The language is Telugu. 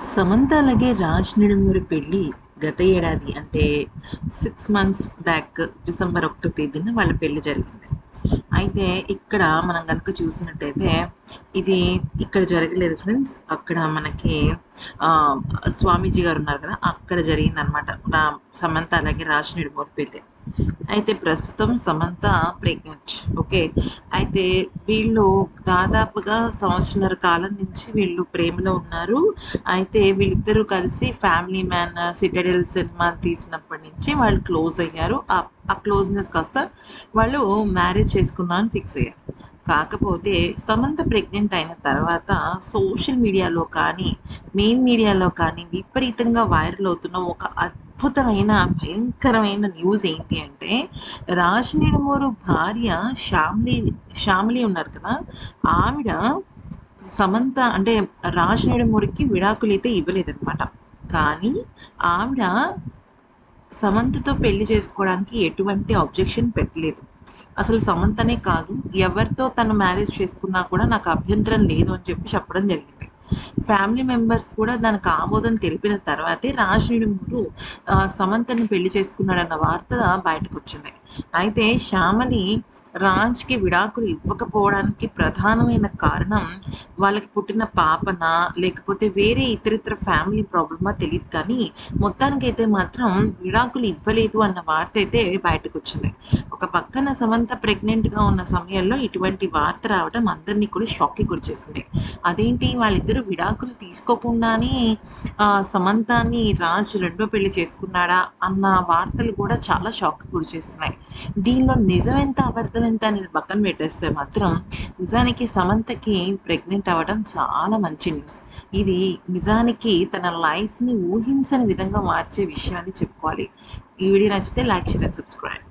సమంత అలాగే రాజ్ నిడుమూరి పెళ్లి గత ఏడాది అంటే 6 మంత్స్ బ్యాక్ డిసెంబర్ 1 తేదీన వాళ్ళ పెళ్లి జరిగింది. అయితే ఇక్కడ మనం గనుక చూసినట్టయితే ఇది ఇక్కడ జరగలేదు ఫ్రెండ్స్. అక్కడ మనకి ఆహ్, స్వామీజీ గారు ఉన్నారు కదా! అక్కడ జరిగిందనమాట. సమంత అలాగే రాజ్ నిడుమూరి పెళ్లి. అయితే ప్రస్తుతం సమంత ప్రెగ్నెంట్. ఓకే. అయితే వీళ్ళు దాదాపుగా సంవత్సరన్నర కాలం నుంచి వీళ్ళు ప్రేమలో ఉన్నారు. అయితే వీళ్ళిద్దరూ కలిసి 'ఫ్యామిలీ మ్యాన్', 'సిటడెల్' సినిమాలు తీసినప్పటి నుంచి వాళ్ళు క్లోజ్ అయ్యారు. ఆ క్లోజ్‌నెస్ కాస్త వాళ్ళు మ్యారేజ్ చేసుకుందామని ఫిక్స్ అయ్యారు. కాకపోతే సమంత ప్రెగ్నెంట్ అయిన తర్వాత సోషల్ మీడియాలో కానీ, మెయిన్ మీడియాలో కానీ విపరీతంగా వైరల్ అవుతున్న ఒక అద్భుతమైన, భయంకరమైన న్యూస్ ఏంటి అంటే, రాజ్ నిడుమూరు భార్య శ్యామిలి ఉన్నారు కదా! ఆవిడ సమంత అంటే రాజ్ నిడుమూరికి విడాకులైతే ఇవ్వలేదనమాట. కానీ ఆవిడ సమంతతో పెళ్లి చేసుకోవడానికి ఎటువంటి అబ్జెక్షన్ పెట్టలేదు. అసలు సమంతనే కాదు, ఎవరితో తను మ్యారేజ్ చేసుకున్నా కూడా నాకు అభ్యంతరం లేదు అని చెప్పడం జరిగింది. ఫ్యామిలీ మెంబర్స్ కూడా దానికి ఆమోదం తెలిపిన తర్వాతే రాజ్ నిడుమూరు సమంతని పెళ్లి చేసుకున్నాడన్న వార్త బయటకొచ్చింది. అయితే శ్యామలి రాజ్‌కి విడాకులు ఇవ్వకపోవడానికి ప్రధానమైన కారణం వాళ్ళకి పుట్టిన పాపనా? లేకపోతే వేరే ఇతరితర ఫ్యామిలీ ప్రాబ్లమా తెలీదు కానీ, మొత్తానికైతే మాత్రం విడాకులు ఇవ్వలేదు అన్న వార్తయితే బయటకొచ్చింది. ఒక పక్కన సమంత ప్రెగ్నెంట్‌గా ఉన్న సమయంలో ఇటువంటి వార్త రావడం అందరిని కూడా షాక్‌కి గురిచేసింది. అదేంటి వాళ్ళిద్దరూ విడాకులు తీసుకోకుండానే సమంతని రాజ్ రెండో పెళ్లి చేసుకున్నాడా? అన్న వార్తలు కూడా చాలా షాక్‌కి గురిచేస్తున్నాయి. దీనిలో నిజమెంత, అబద్ధం ఎంత అనేది పక్కన పెట్టేస్తే మాత్రం నిజానికి సమంతకి ప్రెగ్నెంట్ అవ్వడం చాలా మంచి న్యూస్. ఇది నిజానికి తన లైఫ్‌ని ఊహించని విధంగా మార్చే విషయం అని చెప్పుకోవాలి. ఈ వీడియో నచ్చితే లైక్, షేర్ అండ్ సబ్స్క్రైబ్.